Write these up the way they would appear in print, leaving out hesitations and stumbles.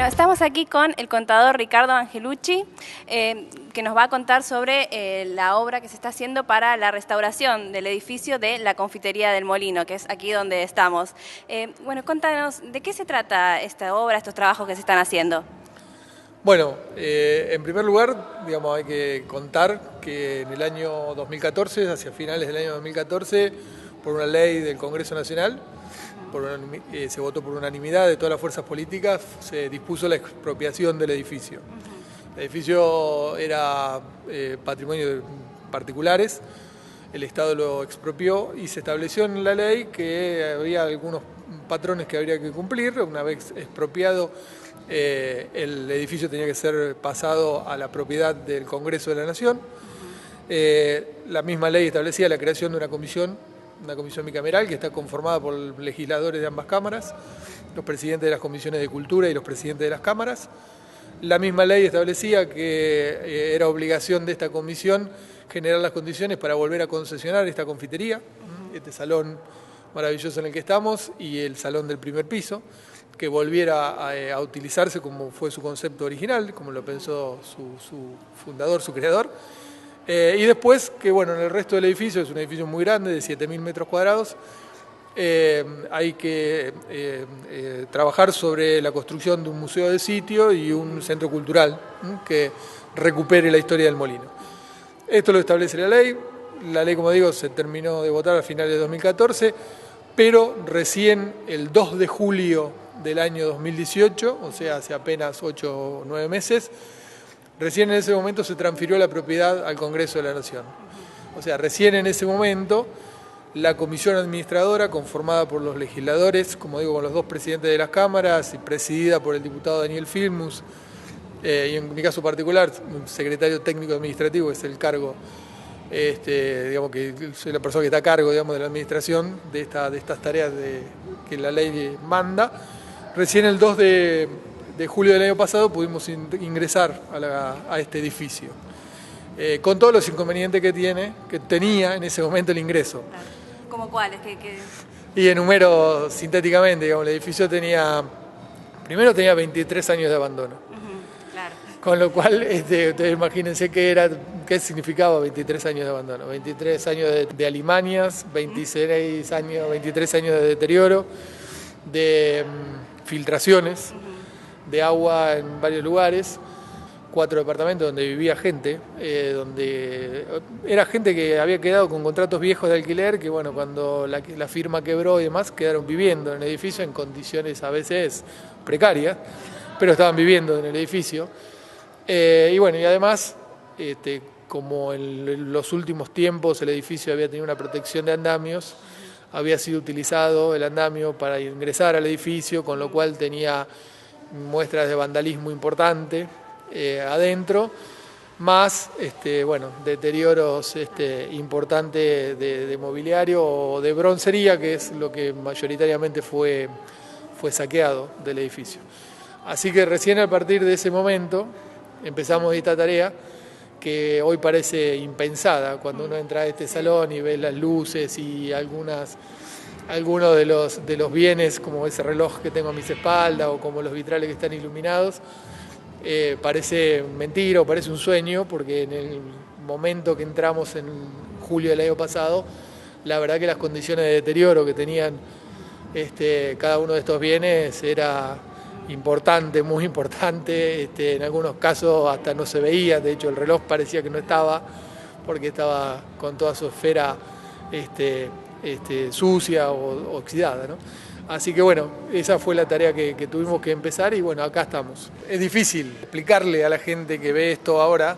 Bueno, estamos aquí con el contador Ricardo Angelucci, que nos va a contar sobre la obra que se está haciendo para la restauración del edificio de la Confitería del Molino, que es aquí donde estamos. Bueno, contanos, ¿de qué se trata esta obra, estos trabajos que se están haciendo? Bueno, en primer lugar, digamos, hay que contar que en el año 2014, hacia finales del año 2014, por una ley del Congreso Nacional, se votó por unanimidad de todas las fuerzas políticas, se dispuso la expropiación del edificio. El edificio era patrimonio de particulares, el Estado lo expropió y se estableció en la ley que había algunos patrones que habría que cumplir. Una vez expropiado, el edificio tenía que ser pasado a la propiedad del Congreso de la Nación. La misma ley establecía la creación de una comisión bicameral que está conformada por legisladores de ambas cámaras, los presidentes de las comisiones de cultura y los presidentes de las cámaras. La misma ley establecía que era obligación de esta comisión generar las condiciones para volver a concesionar esta confitería, este salón maravilloso en el que estamos y el salón del primer piso, que volviera a utilizarse como fue su concepto original, como lo pensó su fundador, su creador. Y después, que bueno, en el resto del edificio, es un edificio muy grande, de 7.000 metros cuadrados, hay que trabajar sobre la construcción de un museo de sitio y un centro cultural que recupere la historia del molino. Esto lo establece la ley, como digo, se terminó de votar a finales de 2014, pero recién el 2 de julio del año 2018, o sea, hace apenas 8 o 9 meses, recién en ese momento se transfirió la propiedad al Congreso de la Nación. O sea, recién en ese momento la comisión administradora, conformada por los legisladores, como digo, con los dos presidentes de las cámaras y presidida por el diputado Daniel Filmus, y en mi caso particular, un secretario técnico administrativo, que es el cargo, digamos que soy la persona que está a cargo, digamos, de la administración de estas tareas que la ley manda. Recién el 2 de julio del año pasado pudimos ingresar a este edificio, con todos los inconvenientes que tenía en ese momento el ingreso. ¿Cómo cuáles? Y enumero sintéticamente, digamos, el edificio primero tenía 23 años de abandono. Claro. Con lo cual, ustedes imagínense qué significaba 23 años de abandono. 23 años de alimañas, 23 años de deterioro, de filtraciones de agua en varios lugares, 4 departamentos donde vivía gente, donde era gente que había quedado con contratos viejos de alquiler, que bueno, cuando la firma quebró y demás, quedaron viviendo en el edificio en condiciones a veces precarias, pero estaban viviendo en el edificio. Y bueno, y además, como en los últimos tiempos el edificio había tenido una protección de andamios, había sido utilizado el andamio para ingresar al edificio, con lo cual tenía muestras de vandalismo importante adentro, más bueno, deterioros importantes de mobiliario o de broncería, que es lo que mayoritariamente fue saqueado del edificio. Así que recién a partir de ese momento empezamos esta tarea que hoy parece impensada cuando uno entra a este salón y ve las luces y algunos de los bienes, como ese reloj que tengo a mis espaldas o como los vitrales que están iluminados. Parece mentira o parece un sueño, porque en el momento que entramos en julio del año pasado, la verdad que las condiciones de deterioro que tenían cada uno de estos bienes era importante, muy importante. En algunos casos hasta no se veía, de hecho el reloj parecía que no estaba, porque estaba con toda su esfera sucia o oxidada, ¿no? Así que bueno, esa fue la tarea que tuvimos que empezar y bueno, acá estamos. Es difícil explicarle a la gente que ve esto ahora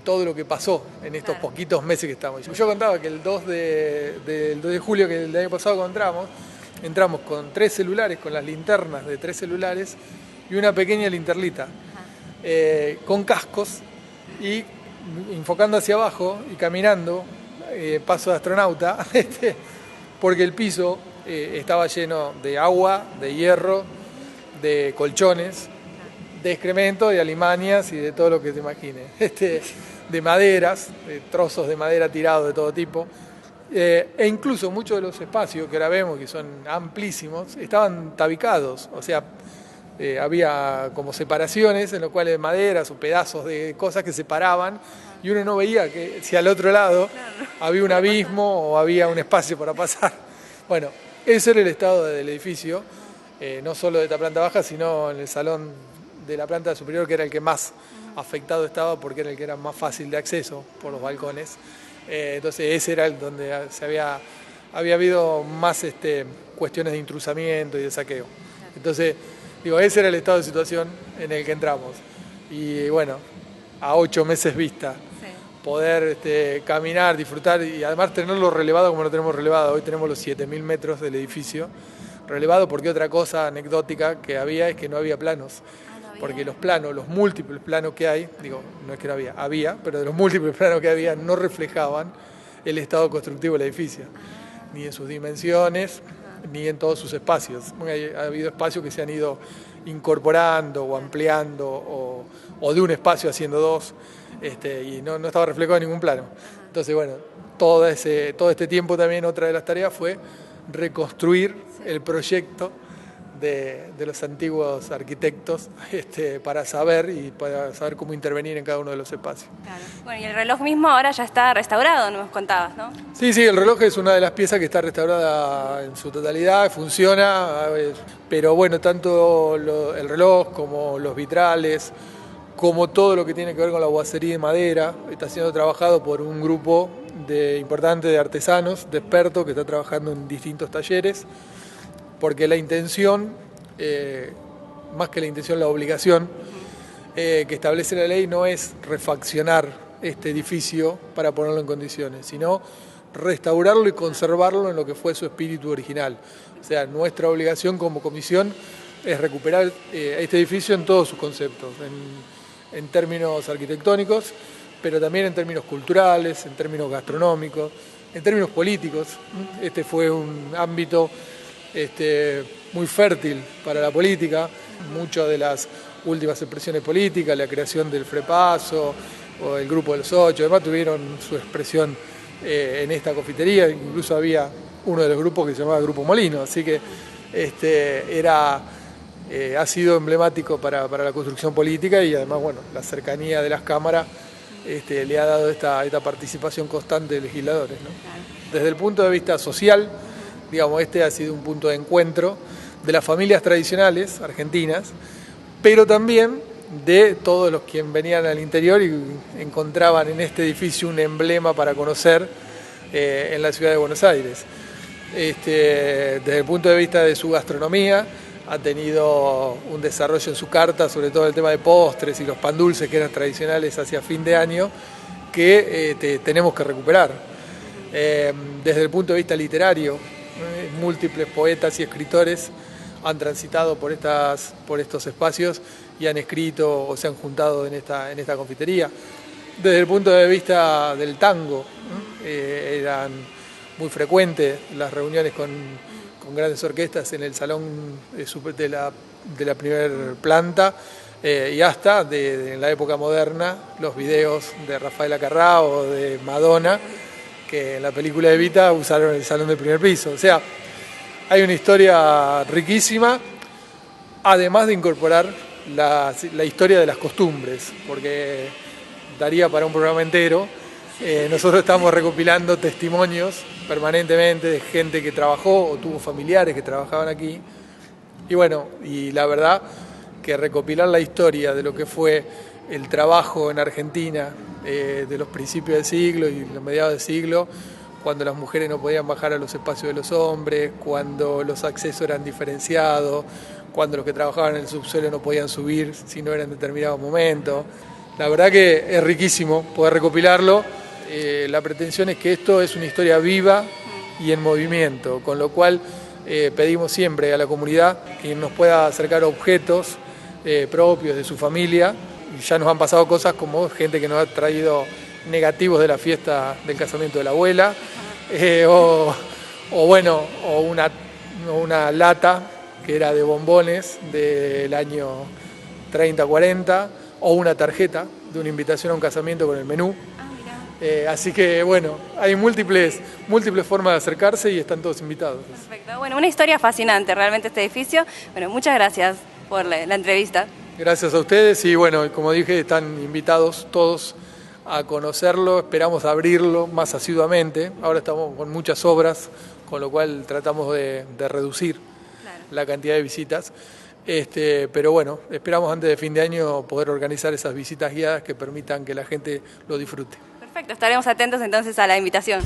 todo lo que pasó en estos poquitos meses que estamos. Yo contaba que el 2 de julio, que el año pasado entramos con 3 celulares, con las linternas de 3 celulares y una pequeña linterlita, con cascos y enfocando hacia abajo y caminando, paso de astronauta, porque el piso estaba lleno de agua, de hierro, de colchones, de excremento, de alimañas y de todo lo que se imagine, de maderas, de trozos de madera tirados de todo tipo. E incluso muchos de los espacios que ahora vemos, que son amplísimos, estaban tabicados, o sea, había como separaciones en las cuales maderas o pedazos de cosas que separaban y uno no veía que si al otro lado había un abismo o había un espacio para pasar. Bueno, ese era el estado del edificio, no solo de esta planta baja, sino en el salón de la planta superior, que era el que más afectado estaba porque era el que era más fácil de acceso por los balcones. Entonces ese era el donde había habido más cuestiones de intrusamiento y de saqueo. Entonces, digo, ese era el estado de situación en el que entramos. Y bueno, a 8 meses vista, poder caminar, disfrutar y además tenerlo relevado como lo tenemos relevado. Hoy tenemos los 7.000 metros del edificio relevado, porque otra cosa anecdótica que había es que no había planos. Porque los planos, los múltiples planos que hay, digo, no es que no había, pero de los múltiples planos que había no reflejaban el estado constructivo del edificio, ni en sus dimensiones, ni en todos sus espacios. Ha habido espacios que se han ido incorporando o ampliando o de un espacio haciendo dos, y no estaba reflejado en ningún plano. Entonces, bueno, todo este tiempo también otra de las tareas fue reconstruir el proyecto de los antiguos arquitectos para saber cómo intervenir en cada uno de los espacios. Claro. Bueno, y el reloj mismo ahora ya está restaurado, nos contabas, ¿no? Sí, el reloj es una de las piezas que está restaurada en su totalidad, funciona, pero bueno, tanto el reloj como los vitrales, como todo lo que tiene que ver con la boisería de madera, está siendo trabajado por un grupo importante de artesanos, de expertos, que está trabajando en distintos talleres, porque la intención, más que la intención, la obligación que establece la ley no es refaccionar este edificio para ponerlo en condiciones, sino restaurarlo y conservarlo en lo que fue su espíritu original. O sea, nuestra obligación como comisión es recuperar este edificio en todos sus conceptos, en términos arquitectónicos, pero también en términos culturales, en términos gastronómicos, en términos políticos. Este fue un ámbito muy fértil para la política, muchas de las últimas expresiones políticas, la creación del FREPASO o el Grupo de los Ocho, además tuvieron su expresión en esta confitería, incluso había uno de los grupos que se llamaba Grupo Molino, así que ha sido emblemático para la construcción política y además, bueno, la cercanía de las cámaras le ha dado esta participación constante de legisladores, ¿no? Desde el punto de vista social, digamos, ha sido un punto de encuentro de las familias tradicionales argentinas, pero también de todos los que venían al interior y encontraban en este edificio un emblema para conocer en la ciudad de Buenos Aires. Desde el punto de vista de su gastronomía, ha tenido un desarrollo en su carta, sobre todo el tema de postres y los pan dulces que eran tradicionales hacia fin de año, que tenemos que recuperar. Desde el punto de vista literario, múltiples poetas y escritores han transitado por estos espacios y han escrito o se han juntado en esta confitería. Desde el punto de vista del tango, eran muy frecuentes las reuniones con grandes orquestas en el salón de la primera planta, y hasta en la época moderna los videos de Rafael Acarrá o de Madonna, que en la película Evita usaron el salón del primer piso. O sea, hay una historia riquísima, además de incorporar la historia de las costumbres, porque daría para un programa entero. Nosotros estamos recopilando testimonios permanentemente de gente que trabajó o tuvo familiares que trabajaban aquí. Y bueno, y la verdad que recopilar la historia de lo que fue el trabajo en Argentina de los principios del siglo y los mediados del siglo, cuando las mujeres no podían bajar a los espacios de los hombres, cuando los accesos eran diferenciados, cuando los que trabajaban en el subsuelo no podían subir si no era en determinado momento. La verdad que es riquísimo poder recopilarlo. La pretensión es que esto es una historia viva y en movimiento, con lo cual pedimos siempre a la comunidad que nos pueda acercar objetos propios de su familia. Ya nos han pasado cosas como gente que nos ha traído negativos de la fiesta del casamiento de la abuela, o una lata que era de bombones del año 30-40, o una tarjeta de una invitación a un casamiento con el menú. Así que bueno, hay múltiples formas de acercarse y están todos invitados. Perfecto, bueno, una historia fascinante realmente este edificio. Bueno, muchas gracias. por la entrevista. Gracias a ustedes y bueno, como dije, están invitados todos a conocerlo, esperamos abrirlo más asiduamente. Ahora estamos con muchas obras, con lo cual tratamos de reducir la cantidad de visitas. Pero bueno, esperamos antes de fin de año poder organizar esas visitas guiadas que permitan que la gente lo disfrute. Perfecto, estaremos atentos entonces a la invitación.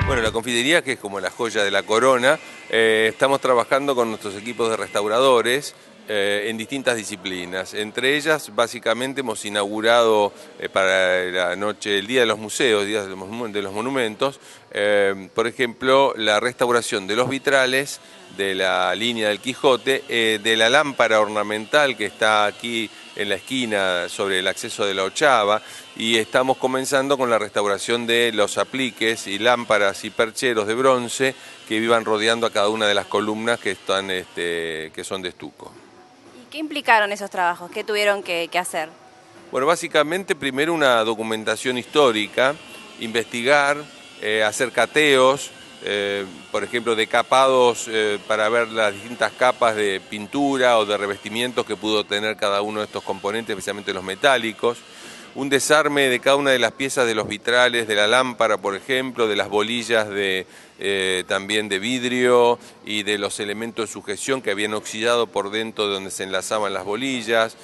Bueno, la confitería, que es como la joya de la corona, estamos trabajando con nuestros equipos de restauradores en distintas disciplinas. Entre ellas, básicamente, hemos inaugurado para la noche, el Día de los Museos, Día de los Monumentos, por ejemplo, la restauración de los vitrales de la línea del Quijote, de la lámpara ornamental que está aquí en la esquina sobre el acceso de la Ochava, y estamos comenzando con la restauración de los apliques y lámparas y percheros de bronce que iban rodeando a cada una de las columnas que son de estuco. ¿Y qué implicaron esos trabajos? ¿Qué tuvieron que hacer? Bueno, básicamente primero una documentación histórica, investigar, hacer cateos, por ejemplo, decapados para ver las distintas capas de pintura o de revestimientos que pudo tener cada uno de estos componentes, especialmente los metálicos. Un desarme de cada una de las piezas de los vitrales, de la lámpara, por ejemplo, de las bolillas también de vidrio y de los elementos de sujeción que habían oxidado por dentro de donde se enlazaban las bolillas,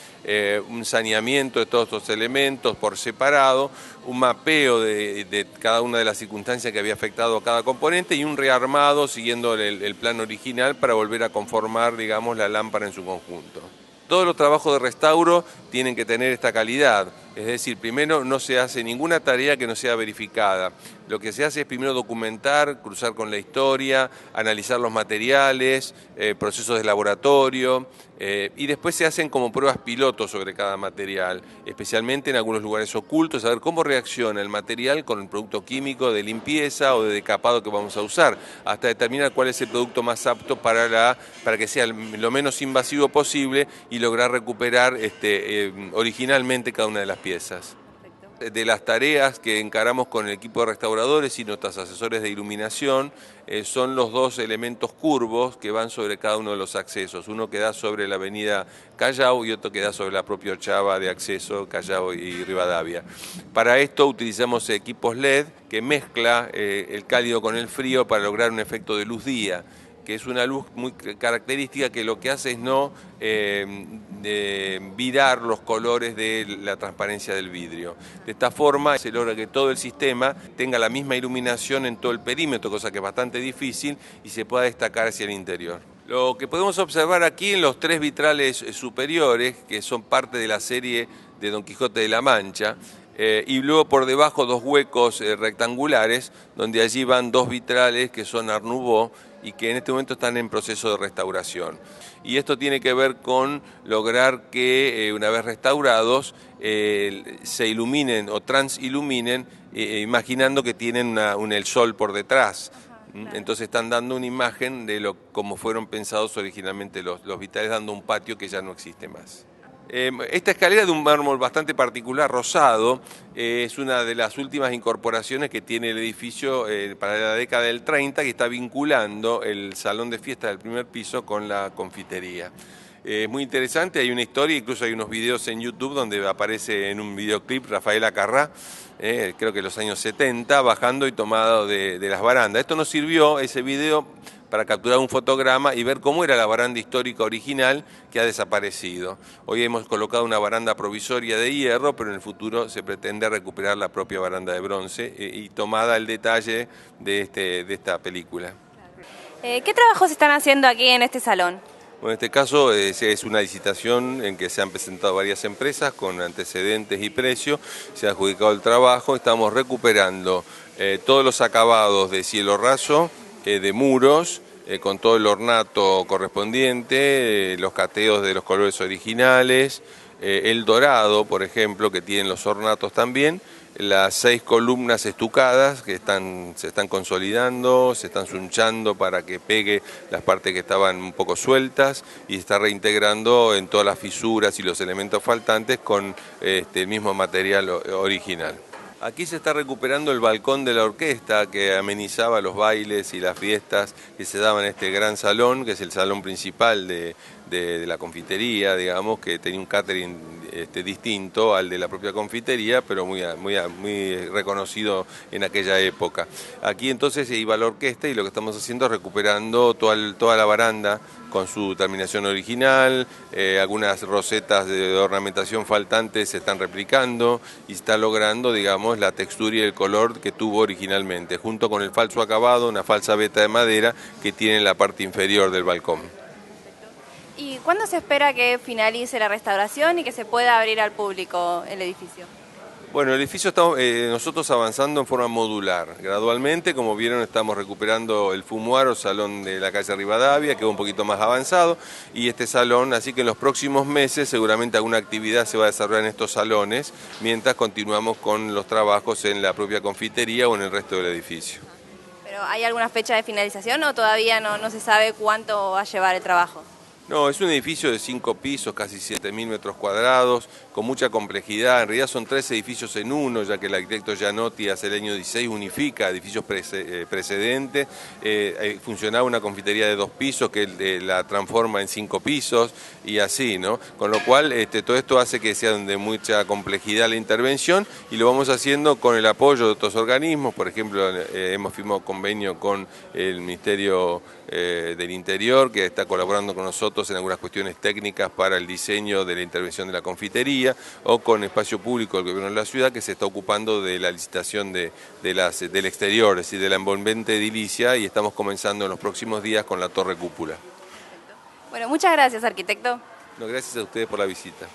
un saneamiento de todos estos elementos por separado, un mapeo de cada una de las circunstancias que había afectado a cada componente y un rearmado siguiendo el plan original para volver a conformar, digamos, la lámpara en su conjunto. Todos los trabajos de restauro tienen que tener esta calidad, es decir, primero no se hace ninguna tarea que no sea verificada. Lo que se hace es primero documentar, cruzar con la historia, analizar los materiales, procesos de laboratorio, y después se hacen como pruebas pilotos sobre cada material, especialmente en algunos lugares ocultos, a ver cómo reacciona el material con el producto químico de limpieza o de decapado que vamos a usar, hasta determinar cuál es el producto más apto para que sea lo menos invasivo posible y lograr recuperar originalmente cada una de las piezas. De las tareas que encaramos con el equipo de restauradores y nuestros asesores de iluminación son los dos elementos curvos que van sobre cada uno de los accesos. Uno que da sobre la avenida Callao y otro que da sobre la propia Ochava de acceso Callao y Rivadavia. Para esto utilizamos equipos LED que mezcla el cálido con el frío para lograr un efecto de luz día, que es una luz muy característica que lo que hace es no virar los colores de la transparencia del vidrio. De esta forma se logra que todo el sistema tenga la misma iluminación en todo el perímetro, cosa que es bastante difícil, y se pueda destacar hacia el interior. Lo que podemos observar aquí en los tres vitrales superiores, que son parte de la serie de Don Quijote de la Mancha, y luego por debajo dos huecos rectangulares, donde allí van dos vitrales que son Art Nouveau y que en este momento están en proceso de restauración. Y esto tiene que ver con lograr que una vez restaurados se iluminen o transiluminen, imaginando que tienen el sol por detrás. Entonces están dando una imagen de cómo fueron pensados originalmente los vitrales, dando un patio que ya no existe más. Esta escalera de un mármol bastante particular, rosado, es una de las últimas incorporaciones que tiene el edificio para la década del 30, que está vinculando el salón de fiesta del primer piso con la confitería. Es muy interesante, hay una historia, incluso hay unos videos en YouTube donde aparece en un videoclip Rafael Acarrá, creo que en los años 70, bajando y tomado de las barandas. Esto nos sirvió, ese video, para capturar un fotograma y ver cómo era la baranda histórica original que ha desaparecido. Hoy hemos colocado una baranda provisoria de hierro, pero en el futuro se pretende recuperar la propia baranda de bronce y tomada el detalle de esta película. ¿Qué trabajos están haciendo aquí en este salón? Bueno, en este caso es una licitación en que se han presentado varias empresas con antecedentes y precio, se ha adjudicado el trabajo, estamos recuperando todos los acabados de cielo raso, de muros, con todo el ornato correspondiente, los cateos de los colores originales, el dorado, por ejemplo, que tienen los ornatos también, las 6 columnas estucadas que se están consolidando, se están sunchando para que pegue las partes que estaban un poco sueltas y se está reintegrando en todas las fisuras y los elementos faltantes con el mismo material original. Aquí se está recuperando el balcón de la orquesta que amenizaba los bailes y las fiestas que se daban en este gran salón, que es el salón principal de la confitería, digamos, que tenía un catering distinto al de la propia confitería, pero muy reconocido en aquella época. Aquí entonces iba la orquesta y lo que estamos haciendo es recuperando toda la baranda con su terminación original, algunas rosetas de ornamentación faltantes se están replicando y está logrando, digamos, la textura y el color que tuvo originalmente, junto con el falso acabado, una falsa veta de madera que tiene en la parte inferior del balcón. ¿Y cuándo se espera que finalice la restauración y que se pueda abrir al público el edificio? Bueno, el edificio estamos nosotros avanzando en forma modular. Gradualmente, como vieron, estamos recuperando el Fumuaro, salón de la calle Rivadavia, que es un poquito más avanzado, y este salón, así que en los próximos meses seguramente alguna actividad se va a desarrollar en estos salones, mientras continuamos con los trabajos en la propia confitería o en el resto del edificio. ¿Pero hay alguna fecha de finalización o todavía no se sabe cuánto va a llevar el trabajo? No, es un edificio de 5 pisos, casi 7.000 metros cuadrados, con mucha complejidad. En realidad son 3 edificios en uno, ya que el arquitecto Gianotti hace el año 16 unifica edificios precedentes. Funcionaba una confitería de 2 pisos que la transforma en 5 pisos y así, ¿no? Con lo cual todo esto hace que sea de mucha complejidad la intervención y lo vamos haciendo con el apoyo de otros organismos. Por ejemplo, hemos firmado convenio con el Ministerio del Interior, que está colaborando con nosotros en algunas cuestiones técnicas para el diseño de la intervención de la confitería, o con Espacio Público del Gobierno de la Ciudad, que se está ocupando de la licitación del exterior, es decir, de la envolvente edilicia, y estamos comenzando en los próximos días con la torre cúpula. Bueno, muchas gracias, arquitecto. No, gracias a ustedes por la visita.